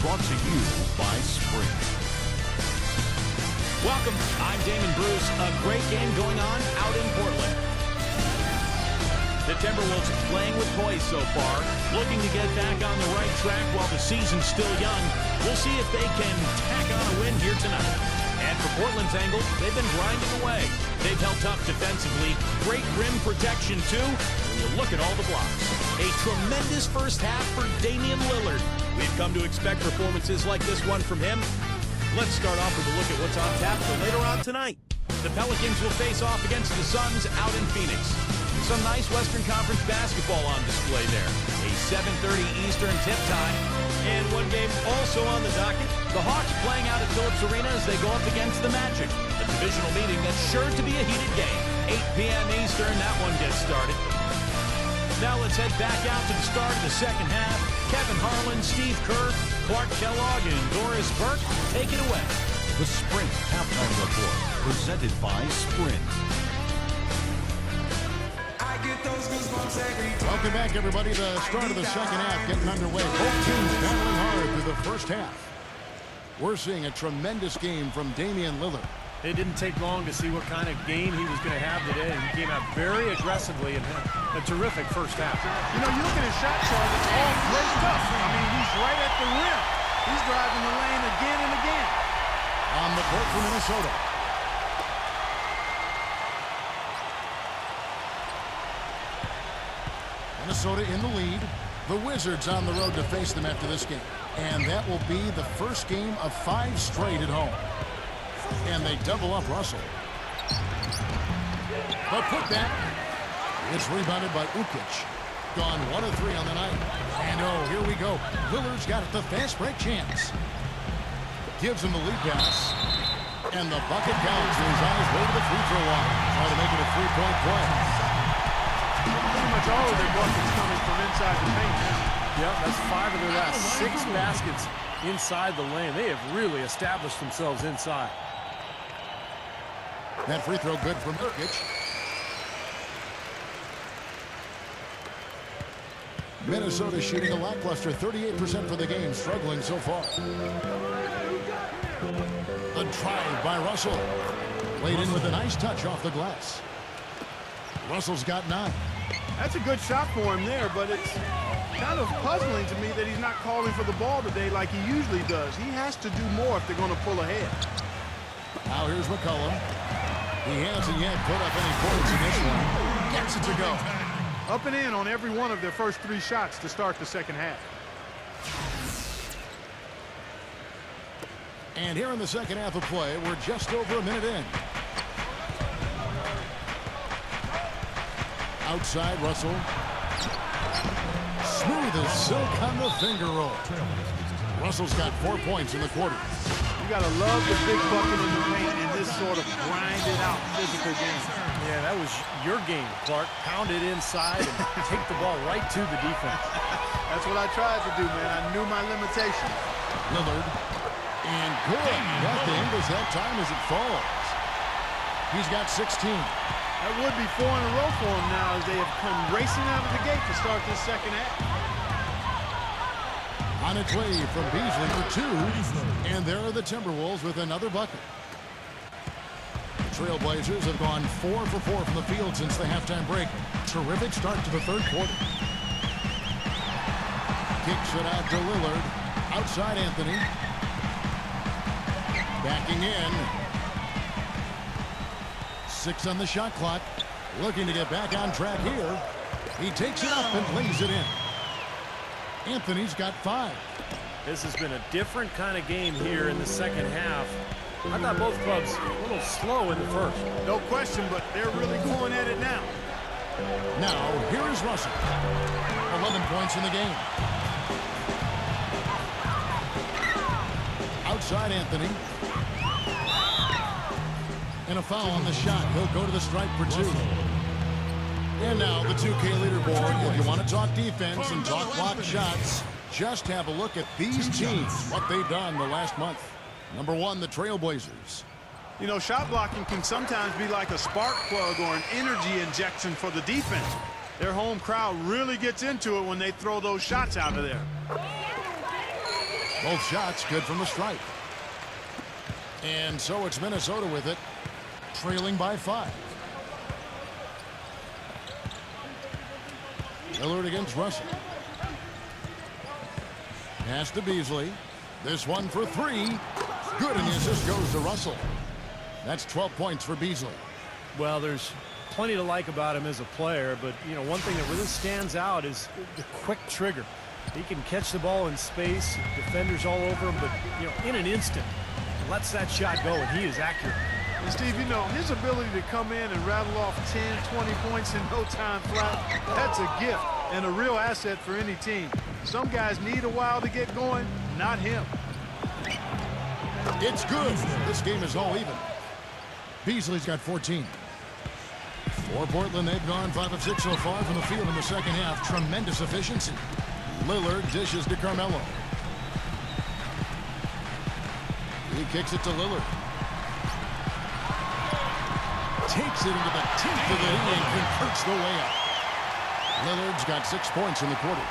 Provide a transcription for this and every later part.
brought to you by Sprint. Welcome. I'm Damon Bruce. A great game going on out in Portland. The Timberwolves playing with poise so far, looking to get back on the right track while the season's still young. We'll see if they can tack on a win here tonight. And for Portland's angle, they've been grinding away. They've held tough defensively. Great rim protection, too, when you look at all the blocks. A tremendous first half for Damian Lillard. We've come to expect performances like this one from him. Let's start off with a look at what's on tap for later on tonight. The Pelicans will face off against the Suns out in Phoenix. Some nice Western Conference basketball on display there. A 7:30 Eastern tip time. And one game also on the docket. The Hawks playing out at Phillips Arena as they go up against the Magic. A divisional meeting that's sure to be a heated game. 8 p.m. Eastern, that one gets started. Now let's head back out to the start of the second half. Kevin Harlan, Steve Kerr, Clark Kellogg, and Doris Burke take it away. The Sprint Halftime Report, presented by Sprint. Welcome back, everybody. The start of the second half getting underway. Both teams battling hard through the first half. We're seeing a tremendous game from Damian Lillard. It didn't take long to see what kind of game he was going to have today. He came out very aggressively and had a terrific first half. You know, you look at his shot chart, it's all great stuff. I mean, he's right at the rim. He's driving the lane again and again. On the court for Minnesota. Minnesota in the lead. The Wizards on the road to face them after this game. And that will be the first game of 5 straight at home. And they double up Russell. The putback. It's rebounded by Ukic. Gone 1 of 3 on the night. And oh, here we go. Lillard's got the fast break chance. Gives him the lead pass. And the bucket counts. He's on his way to the free throw line. Try to make it a 3-point play. Pretty much all of their buckets coming from inside the paint. Yep, that's 5 of their last 6 baskets inside the lane. They have really established themselves inside. That free throw good from Ukic. Minnesota shooting a lackluster 38% for the game, struggling so far. The drive by Russell. Played in with a nice touch off the glass. Russell's got 9. That's a good shot for him there, but it's kind of puzzling to me that he's not calling for the ball today like he usually does. He has to do more if they're going to pull ahead. Now here's McCollum. He hasn't yet put up any points in this one. Gets it to go. Up and in on every one of their first 3 shots to start the second half. And here in the second half of play, we're just over a minute in. Outside, Russell. Smooth as silk on the finger roll. Russell's got 4 points in the quarter. You got to love the big bucket in the paint in this sort of grinded-out physical game. Yeah, that was your game, Clark. Pound it inside and take the ball right to the defense. That's what I tried to do, man. I knew my limitations. Lillard. And good. Nothing as that time as it falls. He's got 16. That would be 4 in a row for him now as they have come racing out of the gate to start this second half. On its way from Beasley for 2. And there are the Timberwolves with another bucket. The Trailblazers have gone 4 for 4 from the field since the halftime break. Terrific start to the third quarter. Kicks it out to Lillard. Outside Anthony. Backing in. 6 on the shot clock. Looking to get back on track here. He takes it up and plays it in. Anthony's got 5. This has been a different kind of game here in the second half. I thought both clubs a little slow in the first. No question, but they're really going at it now. Now, here is Russell. 11 points in the game. Outside Anthony. And a foul on the shot. He'll go to the stripe for 2. And now the 2K leaderboard. If you want to talk defense and talk block shots, just have a look at these teams, what they've done the last month. Number 1, the Trailblazers. You know, shot blocking can sometimes be like a spark plug or an energy injection for the defense. Their home crowd really gets into it when they throw those shots out of there. Both shots good from the stripe. And so it's Minnesota with it, trailing by 5. Lillard against Russell. Pass to Beasley. This one for 3. Good, and the assist goes to Russell. That's 12 points for Beasley. Well, there's plenty to like about him as a player, but, you know, one thing that really stands out is the quick trigger. He can catch the ball in space, defenders all over him, but, you know, in an instant, lets that shot go, and he is accurate. And Steve, you know, his ability to come in and rattle off 10, 20 points in no time flat, that's a gift and a real asset for any team. Some guys need a while to get going, not him. It's good. This game is all even. Beasley's got 14. For Portland, they've gone 5 of 6 so far from the field in the second half. Tremendous efficiency. Lillard dishes to Carmelo. He kicks it to Lillard. Takes it into the teeth of the knee and converts the way up. Lillard's got 6 points in the quarter.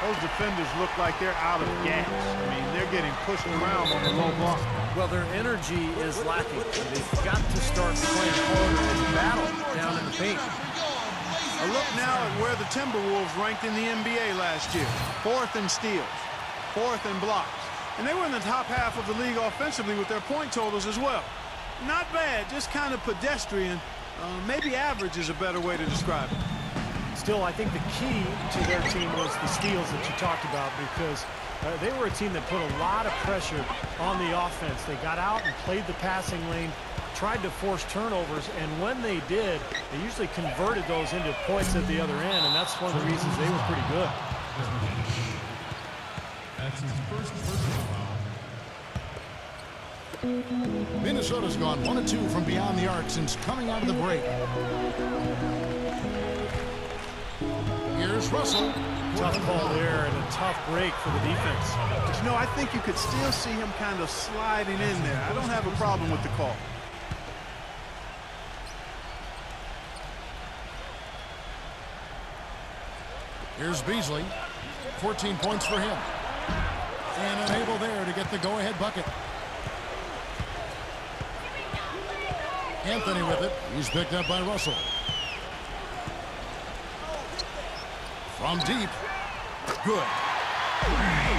Those defenders look like they're out of gas. I mean, they're getting pushed around on the low block. Well, their energy is lacking. They've got to start playing harder and battle down in the paint. A look now at where the Timberwolves ranked in the NBA last year. 4th in steals, 4th in blocks. And they were in the top half of the league offensively with their point totals as well. Not bad, just kind of pedestrian. Maybe average is a better way to describe it. Still, I think the key to their team was the steals that you talked about, because they were a team that put a lot of pressure on the offense. They got out and played the passing lane, tried to force turnovers, and when they did, they usually converted those into points at the other end, and that's one of the reasons they were pretty good. That's his first personal foul. Minnesota's gone 1 of 2 from beyond the arc since coming out of the break. Here's Russell. Tough call there and a tough break for the defense. But, you know, I think you could still see him kind of sliding in there. I don't have a problem with the call. Here's Beasley. 14 points for him. And unable there to get the go-ahead bucket. Anthony with it. He's picked up by Russell. From deep. Good.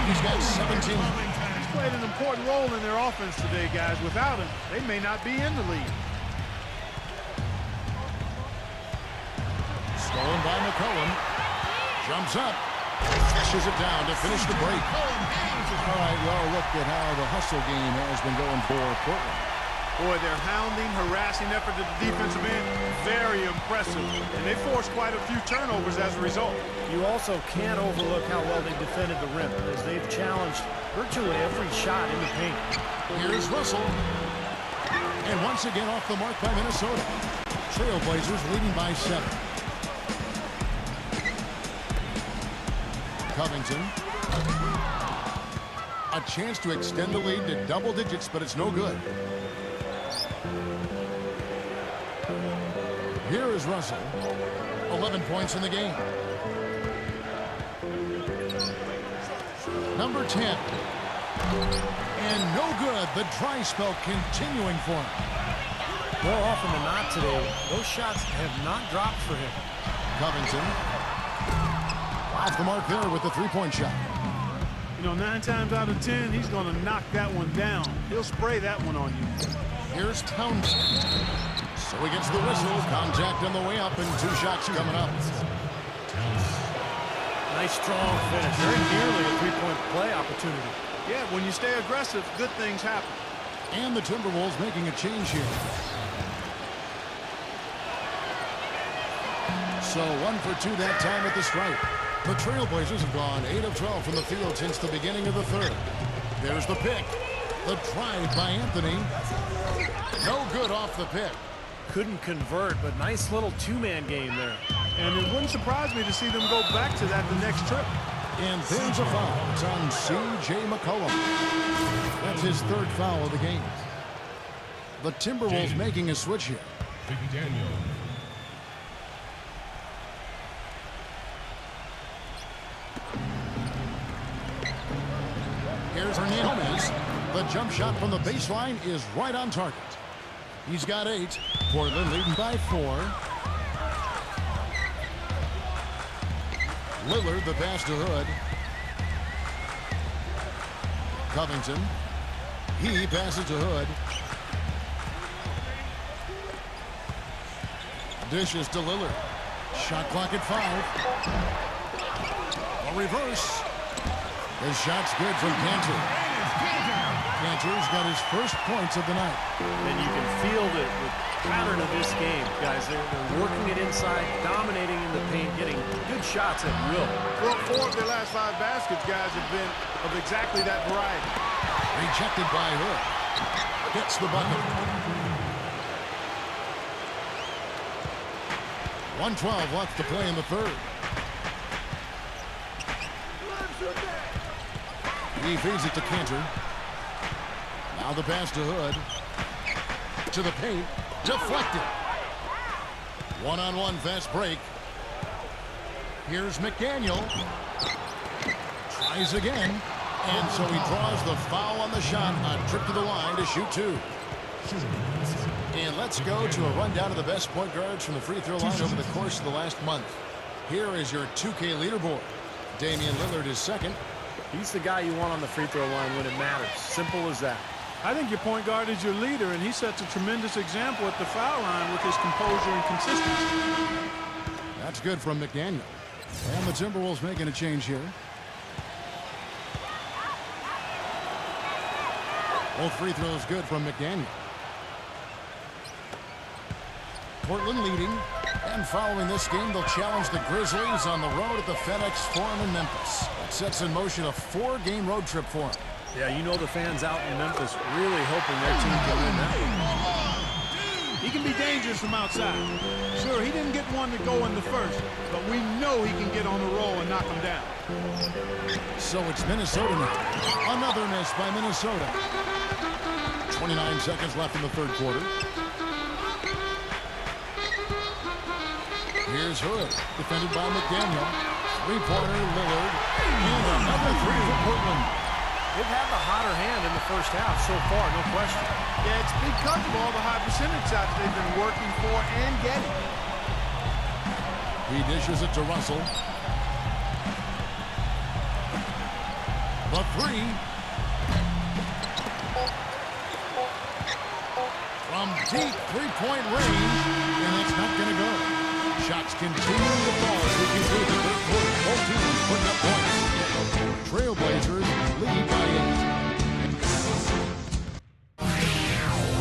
He's got 17. He's played an important role in their offense today, guys. Without him, they may not be in the league. Stolen by McCollum. Jumps up. Fishes it down to finish the break. All right, well, look at how the hustle game has been going for Portland. Boy, their hounding, harassing effort to the defensive end, very impressive. And they forced quite a few turnovers as a result. You also can't overlook how well they defended the rim, as they've challenged virtually every shot in the paint. Here's Russell. And once again off the mark by Minnesota. Trailblazers leading by 7. Covington. A chance to extend the lead to double digits, but it's no good. Here is Russell. 11 points in the game. Number 10. And no good. The dry spell continuing for him. More often than not today, those shots have not dropped for him. Covington. Off the mark there with the three-point shot. You know, 9 times out of 10, he's going to knock that one down. He'll spray that one on you. Here's Townsend. So he gets the whistle. Contact on the way up, and 2 shots coming up. Nice, strong finish. Very nearly a three-point play opportunity. Yeah, when you stay aggressive, good things happen. And the Timberwolves making a change here. So 1 for 2 that time at the stripe. The Trailblazers have gone 8 of 12 from the field since the beginning of the third. There's the pick. The drive by Anthony. No good off the pick. Couldn't convert, but nice little two-man game there. And it wouldn't surprise me to see them go back to that the next trip. And there's a foul. It's on C.J. McCollum. That's his 3rd foul of the game. The Timberwolves making a switch here. Daniel. Here's Hernandez. Gomez. The jump shot from the baseline is right on target. He's got 8. Portland leading by 4. Lillard, the pass to Hood. Covington. He passes to Hood. Dishes to Lillard. Shot clock at 5. A reverse. His shot's good from Cantor. Cantor's got his first points of the night. And you can feel the pattern of this game, guys. They're working it inside, dominating in the paint, getting good shots at will. Well, 4 of their last 5 baskets, guys, have been of exactly that variety. Rejected by Hood. Gets the bucket. 1:12 left to play in the third. He feeds it to Cantor. Now the pass to Hood. To the paint. Deflected. One-on-one fast break. Here's McDaniel. Tries again. And so he draws the foul on the shot. A trip to the line to shoot 2. And let's go to a rundown of the best point guards from the free throw line over the course of the last month. Here is your 2K leaderboard. Damian Lillard is second. He's the guy you want on the free throw line when it matters. Simple as that. I think your point guard is your leader, and he sets a tremendous example at the foul line with his composure and consistency. That's good from McDaniel. And the Timberwolves making a change here. Both free throws good from McDaniel. Portland leading. And following this game, they'll challenge the Grizzlies on the road at the FedEx Forum in Memphis. That sets in motion a 4-game road trip for them. Yeah, you know the fans out in Memphis really hoping their team can win that one. He can be dangerous from outside. Sure, he didn't get one to go in the first, but we know he can get on the roll and knock them down. So it's Minnesota now. Another miss by Minnesota. 29 seconds left in the third quarter. Here's Hood, defended by McDaniel. Three-pointer, Lillard. And another 3 for Portland. They've had the hotter hand in the first half so far, no question. Yeah, it's because of all the high percentage shots they've been working for and getting. He dishes it to Russell. The 3. From deep three-point range, and it's not going to go. Shots continue to fall as we conclude the third quarter. Both teams putting up points. Trailblazers lead by 8.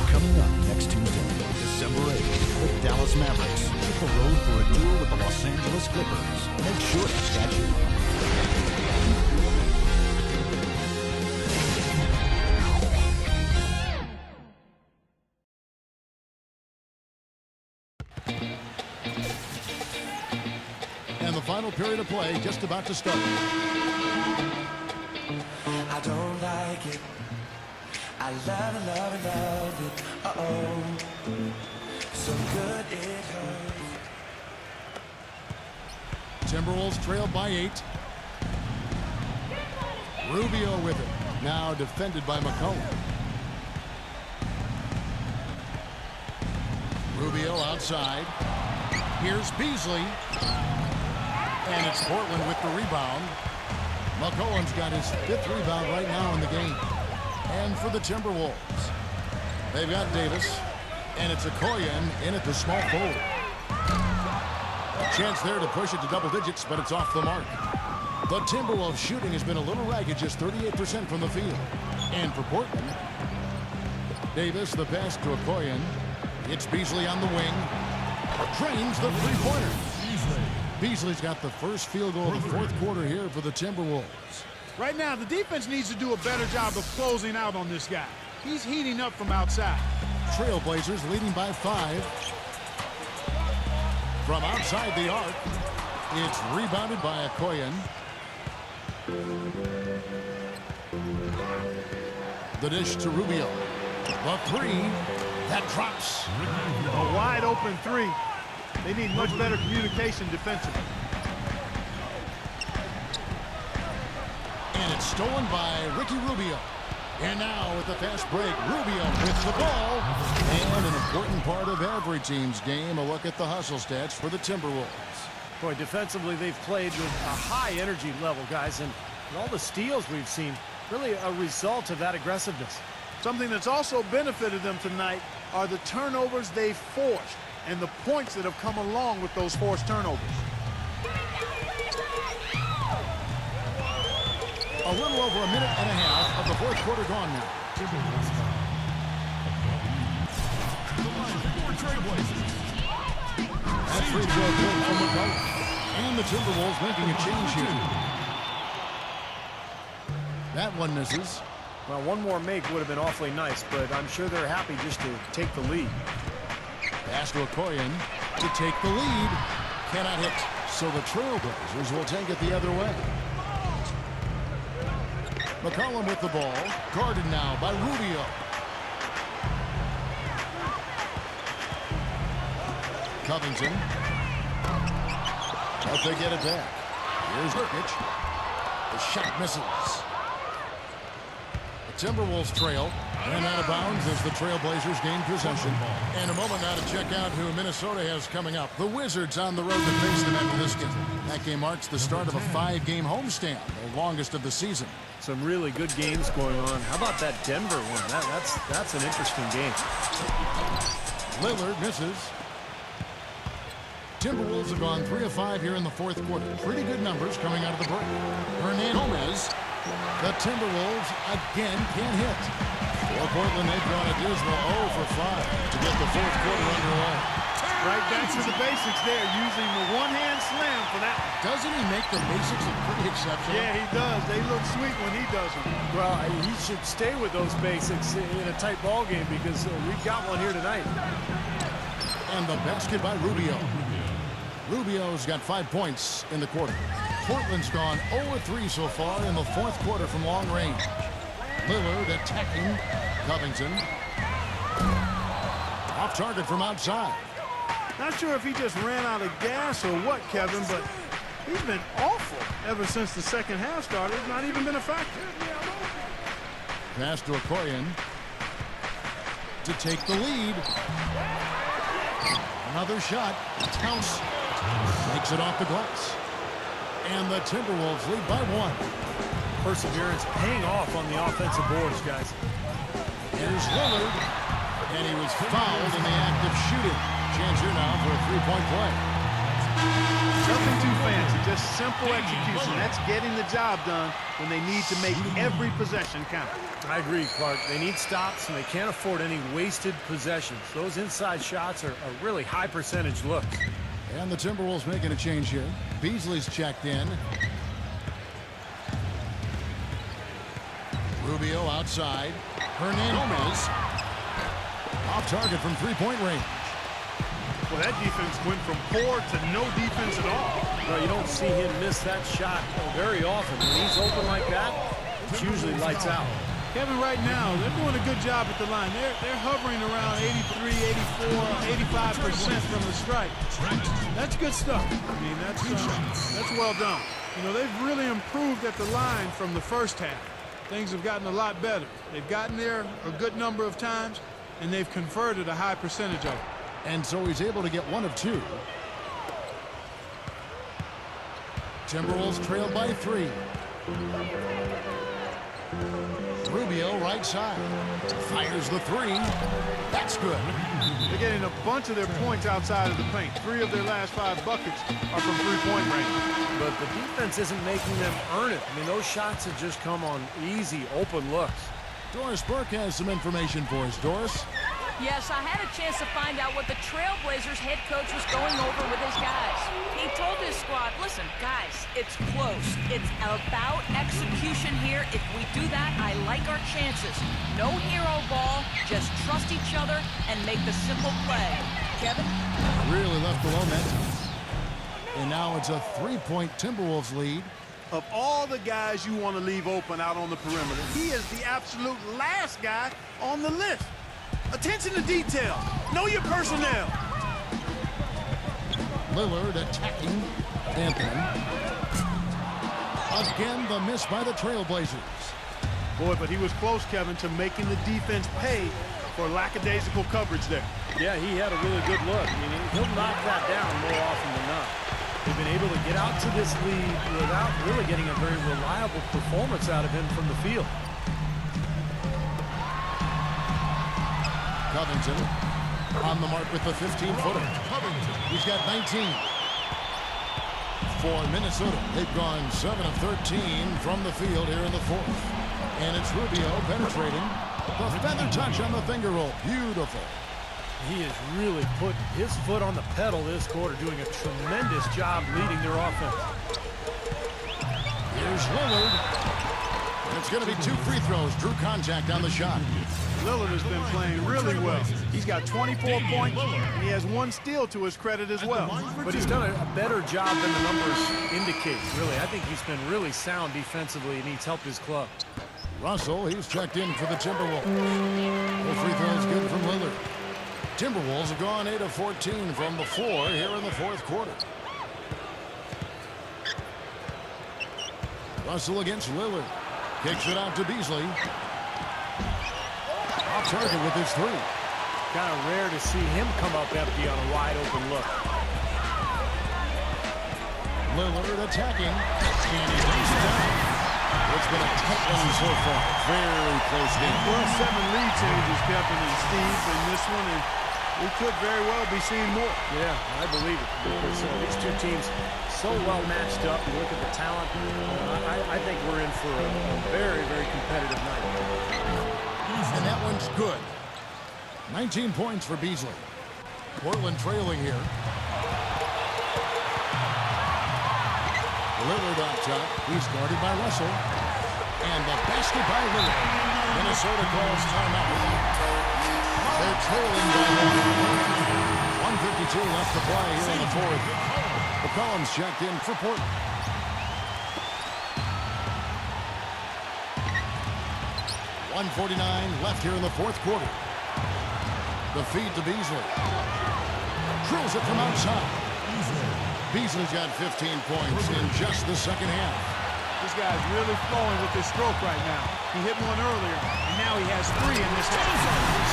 Coming up next Tuesday, December 8th, the Dallas Mavericks hit the road for a duel with the Los Angeles Clippers. Make sure to catch it. And the final period of play just about to start. I don't like it. I love it, love it, love it. Uh-oh. So good it hurts. Timberwolves trail by 8. Rubio with it. Now defended by McCollum. Rubio outside. Here's Beasley. And it's Portland with the rebound. McCollum's got his 5th rebound right now in the game. And for the Timberwolves, they've got Davis. And it's Okoye in at the small forward. A chance there to push it to double digits, but it's off the mark. The Timberwolves shooting has been a little ragged, just 38% from the field. And for Portland, Davis, the pass to Okoye. It's Beasley on the wing. Drains the three-pointer. Beasley's got the first field goal of the fourth quarter here for the Timberwolves. Right now, the defense needs to do a better job of closing out on this guy. He's heating up from outside. Trailblazers leading by 5. From outside the arc, it's rebounded by Okoye. The dish to Rubio. The 3, that drops. A wide open 3. They need much better communication defensively. And it's stolen by Ricky Rubio. And now with the fast break, Rubio with the ball. And an important part of every team's game, a look at the hustle stats for the Timberwolves. Boy, defensively, they've played with a high energy level, guys, and all the steals we've seen, really a result of that aggressiveness. Something that's also benefited them tonight are the turnovers they've forced and the points that have come along with those forced turnovers. A little over a minute and a half of the fourth quarter gone now. That free throw good from McCollum. And the Timberwolves making a change here. That one misses. Well, one more make would have been awfully nice, but I'm sure they're happy just to take the lead. Pass to Okoye to take the lead. Cannot hit. So the Trailblazers will take it the other way. McCollum with the ball. Guarded now by Rubio. Covington. But they get it back. Here's Nurkic. The shot misses. The Timberwolves trail. And out of bounds as the Trailblazers gain possession. And a moment now to check out who Minnesota has coming up. The Wizards on the road to face them after this game. That game marks the start of a 5-game homestand, the longest of the season. Some really good games going on. How about that Denver one? That's an interesting game. Lillard misses. Timberwolves have gone 3 of 5 here in the fourth quarter. Pretty good numbers coming out of the break. Hernandez. The Timberwolves again can't hit. For Portland, they've gone a dismal 0 for 5 to get the fourth quarter underway. Right back to the basics there, using the one-hand slam for that. Doesn't he make the basics look pretty exceptional? Yeah, he does. They look sweet when he does them. Well, he should stay with those basics in a tight ball game because we've got one here tonight. And the basket by Rubio. Rubio's got 5 points in the quarter. Portland's gone 0-3 so far in the fourth quarter from long range. Lillard attacking. Covington. Off target from outside. Not sure if he just ran out of gas or what, Kevin, but he's been awful ever since the second half started. Not even been a factor. Pass to Okoye to take the lead. Another shot. Towns makes it off the glass. And the Timberwolves lead by 1. Perseverance paying off on the offensive boards, guys. Here's Lillard. And he was fouled in the act of shooting. Chance here now for a 3-point play. Nothing too fancy, just simple execution. That's getting the job done when they need to make every possession count. I agree, Clark. They need stops, and they can't afford any wasted possessions. Those inside shots are really high percentage looks. And the Timberwolves making a change here. Beasley's checked in. Rubio outside. Hernandez. Off target from 3-point range. Well, that defense went from poor to no defense at all. Well, you don't see him miss that shot very often. When he's open like that, it's usually lights out. Kevin, right now, they're doing a good job at the line. They're hovering around 83, 84, 85% from the stripe. That's good stuff. I mean, that's well done. You know, they've really improved at the line from the first half. Things have gotten a lot better. They've gotten there a good number of times, and they've converted a high percentage of it. And so he's able to get 1 of 2. Timberwolves trailed by 3. Rubio right side. Fires the 3. That's good. They're getting a bunch of their points outside of the paint. 3 of their last 5 buckets are from 3-point range. But the defense isn't making them earn it. I mean, those shots have just come on easy, open looks. Doris Burke has some information for us. Doris? Yes, I had a chance to find out what the Trailblazers head coach was going over with his guys. He told his squad, listen, guys, it's close. It's about execution here. If we do that, I like our chances. No hero ball, just trust each other and make the simple play. Kevin? Really left alone that time. And now it's a 3-point Timberwolves lead. Of all the guys you want to leave open out on the perimeter, he is the absolute last guy on the list. Attention to detail. Know your personnel. Lillard attacking Anthony. Again, the miss by the Trailblazers. Boy, but he was close, Kevin, to making the defense pay for lackadaisical coverage there. Yeah, he had a really good look. I mean, he'll knock that down more often than not. They've been able to get out to this lead without really getting a very reliable performance out of him from the field. Covington on the mark with the 15-footer. He's got 19. For Minnesota, they've gone 7 of 13 from the field here in the fourth. And it's Rubio penetrating. The feather touch on the finger roll. Beautiful. He has really put his foot on the pedal this quarter, doing a tremendous job leading their offense. Here's Lillard. And it's going to be 2 free throws. Drew contact on the shot. Lillard has been playing really well. He's got 24 points, and he has 1 steal to his credit as well. But he's done a better job than the numbers indicate, really. I think he's been really sound defensively, and he's helped his club. Russell, he's checked in for the Timberwolves. The free throw is good from Lillard. Timberwolves have gone 8 of 14 from the floor here in the fourth quarter. Russell against Lillard. Kicks it out to Beasley. Off target with his 3. Kind of rare to see him come up empty on a wide open look. Lillard attacking. And he takes it down. It's been a tight one so far. Very close game. Well, 7 lead changes, Kevin and Steve, in this one, and we could very well be seeing more. Yeah, I believe it. Because these two teams so well matched up. You look at the talent. I think we're in for a very, very competitive night. And that one's good. 19 points for Beasley. Portland trailing here. Lillard on top. He's guarded by Russell. And the basket by Lillard. Minnesota calls timeout. They're trailing by 152 left to play here in the fourth. McCollum's checked in for Portland. .149 left here in the fourth quarter. The feed to Beasley. Drills it from outside. Beasley's got 15 points in just the second half. This guy's really flowing with his stroke right now. He hit one earlier, and now he has 3 in this half.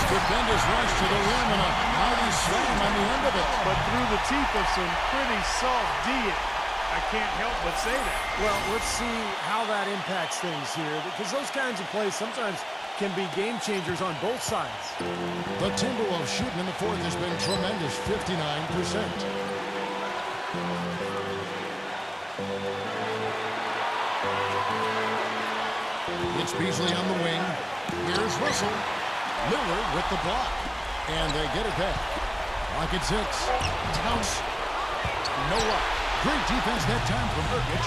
Stupendous rush to the rim and a mighty slam on the end of it. But through the teeth of some pretty soft D, I can't help but say that. Well, let's see how that impacts things here, because those kinds of plays sometimes can be game changers on both sides. The Timberwolves shooting in the fourth has been tremendous, 59%. It's Beasley on the wing. Here's Russell. Lillard with the block. And they get it back. Lock at 6. Towns. No luck. Great defense that time from Urkic.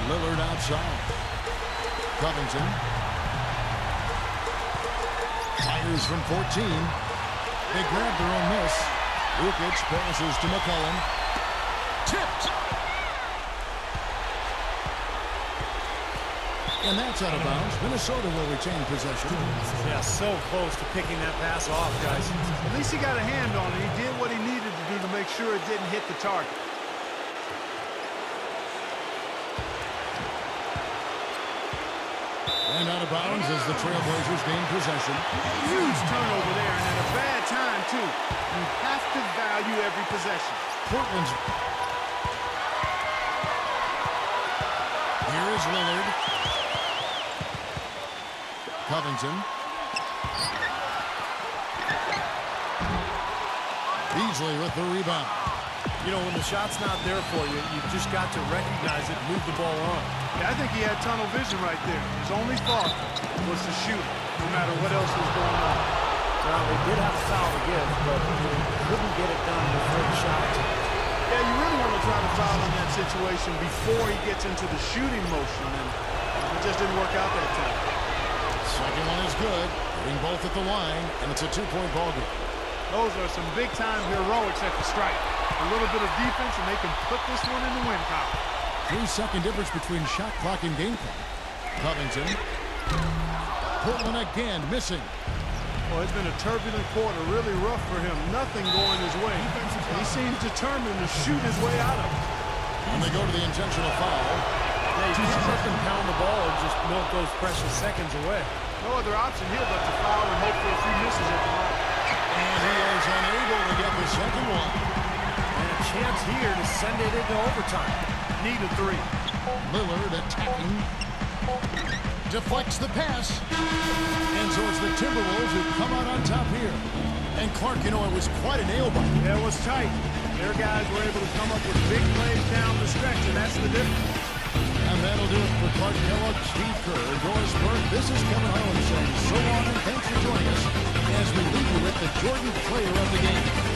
Lillard outside. Covington. Fires from 14. They grab their own miss. Urkic passes to McCollum. Tipped. And that's out of bounds. Minnesota will retain possession. Yeah, so close to picking that pass off, guys. At least he got a hand on it. He did what he needed to do to make sure it didn't hit the target. And out of bounds as the Trailblazers gain possession. Huge turnover there, and at a bad time, too. You have to value every possession. Portland's. Here is Lillard. Covington. Beasley with the rebound. You know, when the shot's not there for you, you've just got to recognize it and move the ball on. Yeah, I think he had tunnel vision right there. His only thought was to shoot, no matter what else was going on. Well, they did have a foul to give, but they couldn't get it done before the shot. Yeah, you really want to try to foul in that situation before he gets into the shooting motion, and it just didn't work out that time. Second one is good. Hitting both at the line, and it's a 2-point ball game. Those are some big-time heroics at the strike. A little bit of defense, and they can put this one in the win column. 3-second difference between shot clock and game clock. Covington. Portland again missing. Well, it's been a turbulent quarter, really rough for him. Nothing going his way. He seems determined to shoot his way out of it. And they go to the intentional foul. Yeah, you can't let them pound the ball and just milk those precious seconds away. No other option here but to foul and hope for a few misses at the line. And he is unable to get the second one. And a chance here to send it into overtime. Need a three. Lillard attacking. Deflects the pass. And so it's the Timberwolves who come out on top here. And Clark, you know, it was quite a nail-biter. Yeah, it was tight. Their guys were able to come up with big plays down the stretch, and that's the difference. And that'll do it for Clark Kellogg, Steve Kerr, Doris Burke. This is Kevin Harlan saying so long and thanks for joining us as we leave you with the Jordan player of the game.